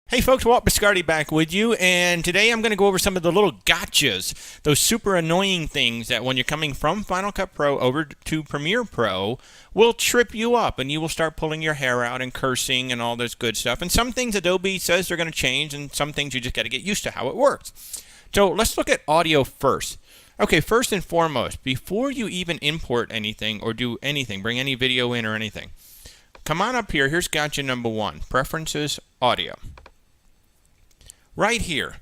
Hey folks, Walt Biscardi back with you, and today I'm going to go over some of the little gotchas, those super annoying things that when you're coming from Final Cut Pro over to Premiere Pro will trip you up and you will start pulling your hair out and cursing and all this good stuff. And some things Adobe says they're going to change, and some things you just got to get used to how it works. So let's look at audio first. Okay, first and foremost, before you even import anything or do anything, bring any video in or anything, come on up here. Here's gotcha number one, Preferences, Audio. Right here,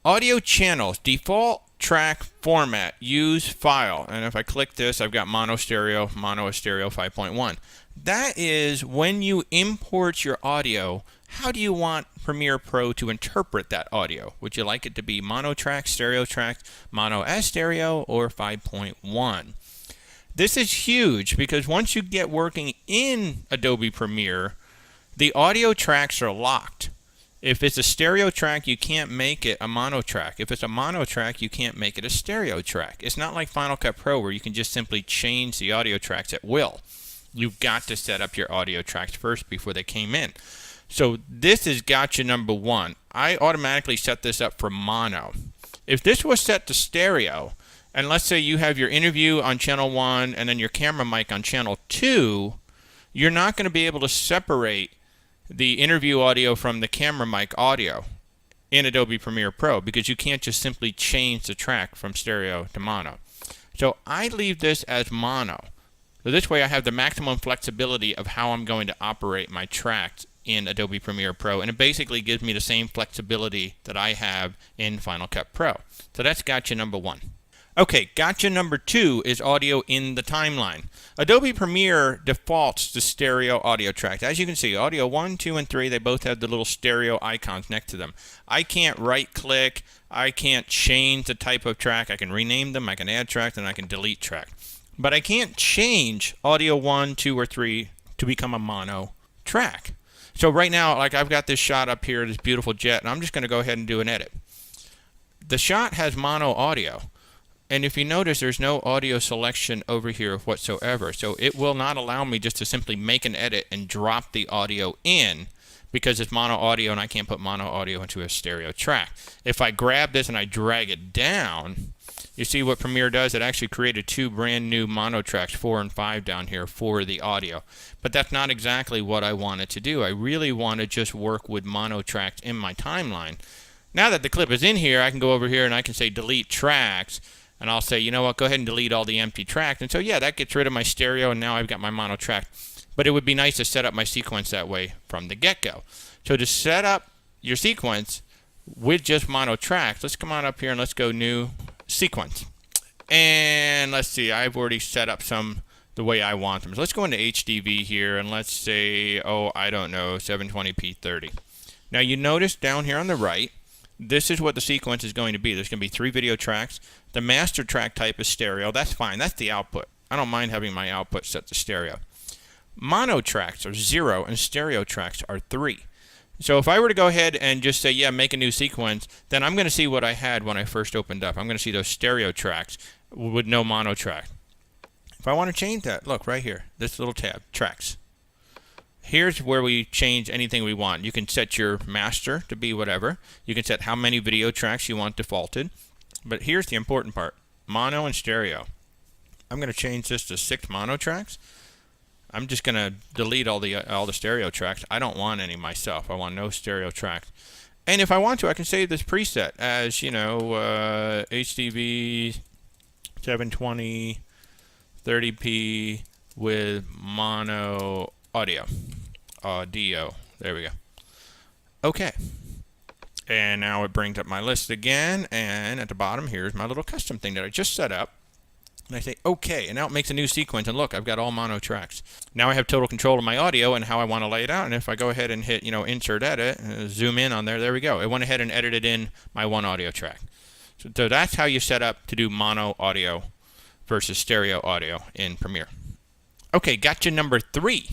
audio channels, default track format, use file. And if I click this, I've got mono stereo 5.1. That is when you import your audio, how do you want Premiere Pro to interpret that audio? Would you like it to be mono track, stereo track, mono as stereo, or 5.1? This is huge because once you get working in Adobe Premiere, the audio tracks are locked. If it's a stereo track, you can't make it a mono track. If it's a mono track, you can't make it a stereo track. It's not like Final Cut Pro where you can just simply change the audio tracks at will. You've got to set up your audio tracks first before they came in. So this is gotcha number one. I automatically set this up for mono. If this was set to stereo, and let's say you have your interview on channel 1 and then your camera mic on channel 2, you're not going to be able to separate the interview audio from the camera mic audio in Adobe Premiere Pro because you can't just simply change the track from stereo to mono. So I leave this as mono. So this way I have the maximum flexibility of how I'm going to operate my tracks in Adobe Premiere Pro, and it basically gives me the same flexibility that I have in Final Cut Pro. So that's gotcha number one. Okay, gotcha number two is audio in the timeline. Adobe Premiere defaults to stereo audio tracks. As you can see, audio 1, 2, and 3, they both have the little stereo icons next to them. I can't right-click. I can't change the type of track. I can rename them. I can add tracks, and I can delete track. But I can't change audio 1, 2, or 3 to become a mono track. So right now, like I've got this shot up here, this beautiful jet, and I'm just going to go ahead and do an edit. The shot has mono audio. And if you notice, there's no audio selection over here whatsoever. So it will not allow me just to simply make an edit and drop the audio in because it's mono audio and I can't put mono audio into a stereo track. If I grab this and I drag it down, you see what Premiere does? It actually created two brand new mono tracks, 4 and 5 down here for the audio. But that's not exactly what I wanted to do. I really want to just work with mono tracks in my timeline. Now that the clip is in here, I can go over here and I can say delete tracks. And I'll say, you know what, go ahead and delete all the empty tracks. And so, yeah, that gets rid of my stereo, and now I've got my mono track. But it would be nice to set up my sequence that way from the get-go. So to set up your sequence with just mono tracks, let's come on up here and let's go new sequence. And let's see, I've already set up some the way I want them. So let's go into HDV here, and let's say, oh, I don't know, 720p 30. Now you notice down here on the right, this is what the sequence is going to be. There's going to be 3 video tracks. The master track type is stereo. That's fine. That's the output. I don't mind having my output set to stereo. Mono tracks are 0 and stereo tracks are 3. So if I were to go ahead and just say, yeah, make a new sequence, then I'm going to see what I had when I first opened up. I'm going to see those stereo tracks with no mono track. If I want to change that, look right here, this little tab, tracks. Here's where we change anything we want. You can set your master to be whatever. You can set how many video tracks you want defaulted. But here's the important part, mono and stereo. I'm going to change this to 6 mono tracks. I'm just going to delete all the stereo tracks. I don't want any myself. I want no stereo tracks. And if I want to, I can save this preset as, you know, HDV 720 30p with mono audio. There we go. Okay. And now it brings up my list again, and at the bottom here's my little custom thing that I just set up. And I say okay, and now it makes a new sequence, and look, I've got all mono tracks. Now I have total control of my audio and how I want to lay it out, and if I go ahead and hit, you know, insert edit, zoom in on there we go. It went ahead and edited in my one audio track. So that's how you set up to do mono audio versus stereo audio in Premiere. Okay, gotcha number 3.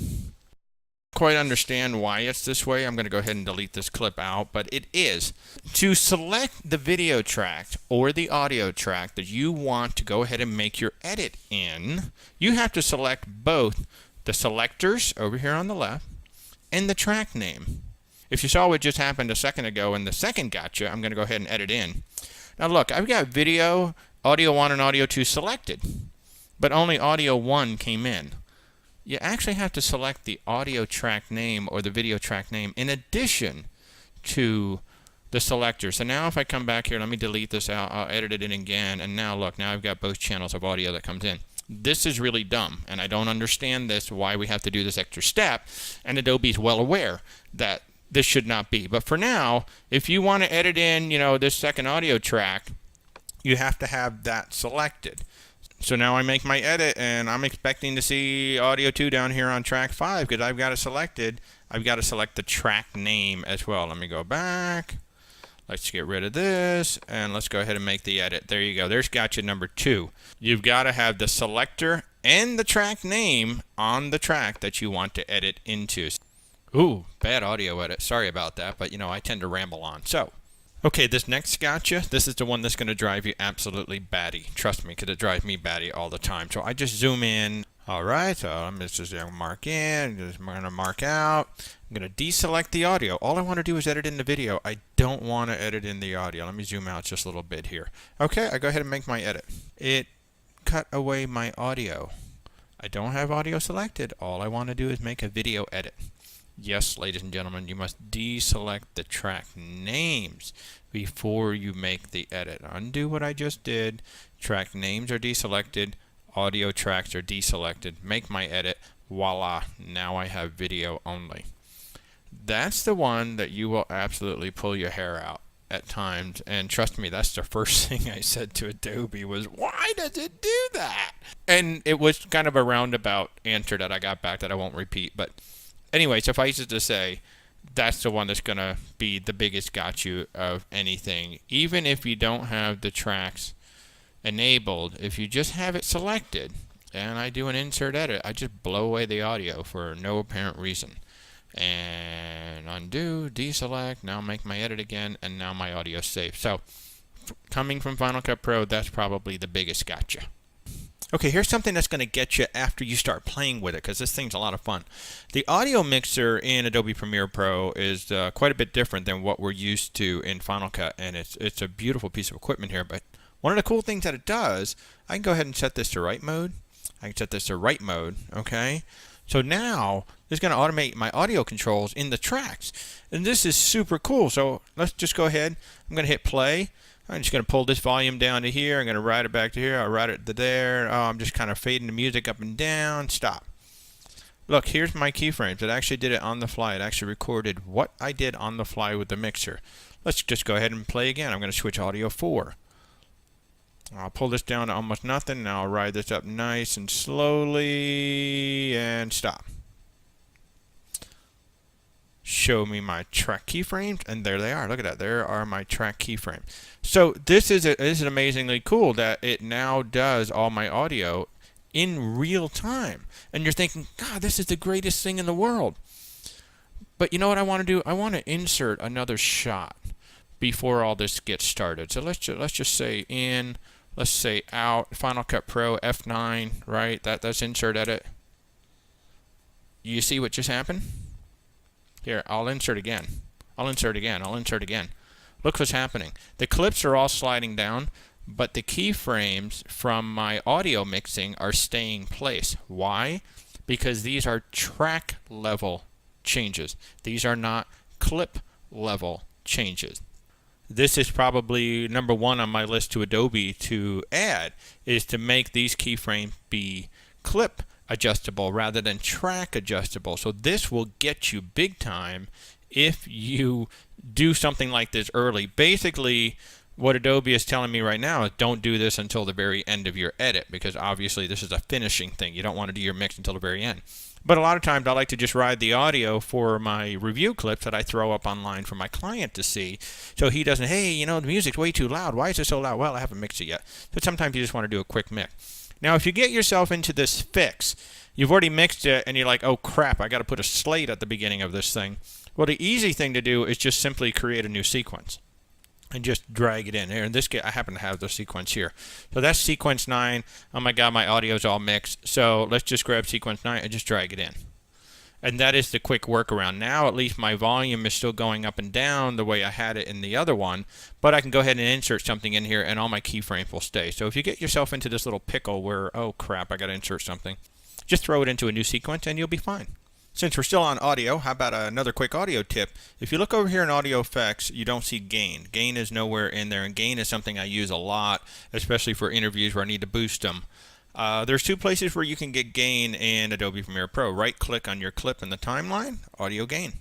Quite understand why it's this way. I'm going to go ahead and delete this clip out, but it is. To select the video track or the audio track that you want to go ahead and make your edit in, you have to select both the selectors over here on the left and the track name. If you saw what just happened a second ago in the second gotcha, I'm going to go ahead and edit in. Now look, I've got video, audio 1 and audio 2 selected, but only audio 1 came in. You actually have to select the audio track name or the video track name in addition to the selector. So now if I come back here, let me delete this out, I'll edit it in again, and now look, now I've got both channels of audio that comes in. This is really dumb, and I don't understand this, why we have to do this extra step, and Adobe's well aware that this should not be. But for now, if you want to edit in, this second audio track, you have to have that selected. So now I make my edit, and I'm expecting to see audio 2 down here on track 5 because I've got it selected. I've got to select the track name as well. Let me go back. Let's get rid of this, and let's go ahead and make the edit. There you go. There's gotcha number 2. You've got to have the selector and the track name on the track that you want to edit into. Ooh, bad audio edit. Sorry about that, but I tend to ramble on. So, okay, this next gotcha, this is the one that's going to drive you absolutely batty. Trust me, because it drives me batty all the time. So I just zoom in. All right, so I'm just going to mark in, I'm going to mark out. I'm going to deselect the audio. All I want to do is edit in the video. I don't want to edit in the audio. Let me zoom out just a little bit here. Okay, I go ahead and make my edit. It cut away my audio. I don't have audio selected. All I want to do is make a video edit. Yes, ladies and gentlemen, you must deselect the track names before you make the edit. Undo what I just did. Track names are deselected. Audio tracks are deselected. Make my edit. Voila. Now I have video only. That's the one that you will absolutely pull your hair out at times. And trust me, that's the first thing I said to Adobe was, why does it do that? And it was kind of a roundabout answer that I got back that I won't repeat. But anyway, suffice it to say, that's the one that's going to be the biggest gotcha of anything. Even if you don't have the tracks enabled, if you just have it selected, and I do an insert edit, I just blow away the audio for no apparent reason. And undo, deselect, now make my edit again, and now my audio is safe. So, coming from Final Cut Pro, that's probably the biggest gotcha. Okay, here's something that's going to get you after you start playing with it, because this thing's a lot of fun. The audio mixer in Adobe Premiere Pro is quite a bit different than what we're used to in Final Cut, and it's a beautiful piece of equipment here. But one of the cool things that it does, I can go ahead and set this to write mode. I can set this to write mode, okay? So now, this is going to automate my audio controls in the tracks. And this is super cool. So let's just go ahead. I'm going to hit play. I'm just going to pull this volume down to here. I'm going to ride it back to here. I'll ride it to there. Oh, I'm just kind of fading the music up and down. Stop. Look, here's my keyframes. It actually did it on the fly. It actually recorded what I did on the fly with the mixer. Let's just go ahead and play again. I'm going to switch audio 4. I'll pull this down to almost nothing. Now I'll ride this up nice and slowly and stop. Show me my track keyframes, and there they are. Look at that. There are my track keyframes. So this is amazingly cool that it now does all my audio in real time. And you're thinking, God, this is the greatest thing in the world. But you know what I want to do? I want to insert another shot before all this gets started. So let's just say in, let's say out, Final Cut Pro F9, right? That's insert edit. You see what just happened? Here, I'll insert again. I'll insert again. I'll insert again. Look what's happening. The clips are all sliding down, but the keyframes from my audio mixing are staying place. Why? Because these are track level changes. These are not clip level changes. This is probably number 1 on my list to Adobe to add, is to make these keyframes be clip adjustable rather than track adjustable. So this will get you big time if you do something like this early. Basically, what Adobe is telling me right now is don't do this until the very end of your edit, because obviously this is a finishing thing. You don't want to do your mix until the very end. But a lot of times I like to just ride the audio for my review clips that I throw up online for my client to see, so he doesn't, hey, the music's way too loud. Why is it so loud? Well, I haven't mixed it yet. But sometimes you just want to do a quick mix. Now, if you get yourself into this fix, you've already mixed it, and you're like, oh, crap, I got to put a slate at the beginning of this thing. Well, the easy thing to do is just simply create a new sequence and just drag it in here. In this case, I happen to have the sequence here. So that's sequence 9. Oh, my God, my audio's all mixed. So let's just grab sequence 9 and just drag it in. And that is the quick workaround. Now at least my volume is still going up and down the way I had it in the other one, but I can go ahead and insert something in here and all my keyframes will stay. So if you get yourself into this little pickle where, oh crap, I got to insert something, just throw it into a new sequence and you'll be fine. Since we're still on audio, how about another quick audio tip? If you look over here in audio effects, you don't see gain. Gain is nowhere in there, and gain is something I use a lot, especially for interviews where I need to boost them. There's two places where you can get gain in Adobe Premiere Pro. Right click on your clip in the timeline, audio gain.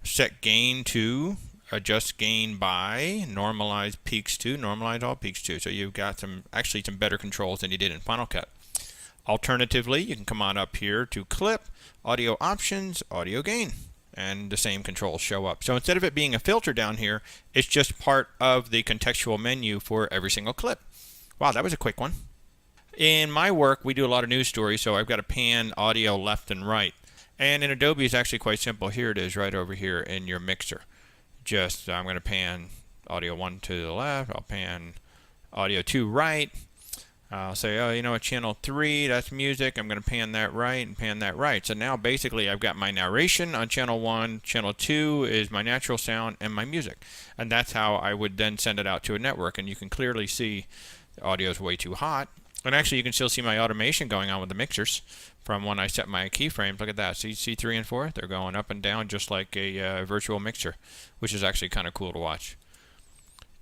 Set gain to adjust gain by, normalize peaks to, normalize all peaks to. So you've got some better controls than you did in Final Cut. Alternatively, you can come on up here to clip, audio options, audio gain, and the same controls show up. So instead of it being a filter down here, it's just part of the contextual menu for every single clip. Wow, that was a quick one. In my work, we do a lot of news stories, so I've got to pan audio left and right. And in Adobe, it's actually quite simple. Here it is right over here in your mixer. I'm going to pan audio 1 to the left. I'll pan audio 2 right. I'll say, oh, you know what, channel 3, that's music. I'm going to pan that right and pan that right. So now basically I've got my narration on channel 1. Channel 2 is my natural sound and my music. And that's how I would then send it out to a network. And you can clearly see the audio is way too hot. And actually you can still see my automation going on with the mixers from when I set my keyframes. Look at that. See 3 and 4? They're going up and down just like a virtual mixer, which is actually kind of cool to watch.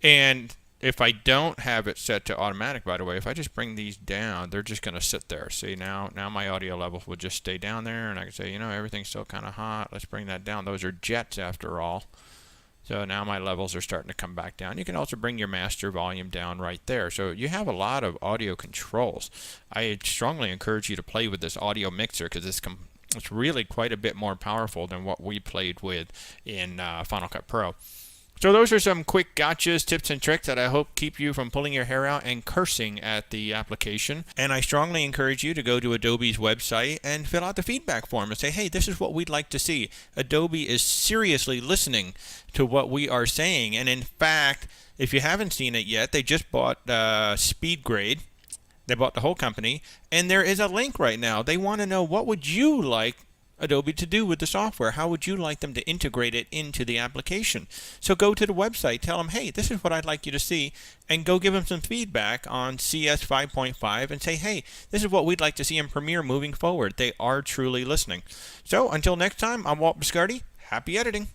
And if I don't have it set to automatic, by the way, if I just bring these down, they're just going to sit there. See, now my audio level will just stay down there, and I can say, you know, everything's still kind of hot. Let's bring that down. Those are jets after all. So now my levels are starting to come back down. You can also bring your master volume down right there. So you have a lot of audio controls. I strongly encourage you to play with this audio mixer because it's really quite a bit more powerful than what we played with in Final Cut Pro. So those are some quick gotchas, tips, and tricks that I hope keep you from pulling your hair out and cursing at the application. And I strongly encourage you to go to Adobe's website and fill out the feedback form and say, hey, this is what we'd like to see. Adobe is seriously listening to what we are saying. And in fact, if you haven't seen it yet, they just bought SpeedGrade. They bought the whole company. And there is a link right now. They want to know, what would you like Adobe to do with the software? How would you like them to integrate it into the application? So go to the website, tell them, hey, this is what I'd like you to see, and go give them some feedback on CS 5.5 and say, hey, this is what we'd like to see in Premiere moving forward. They are truly listening. So until next time, I'm Walt Biscardi. Happy editing.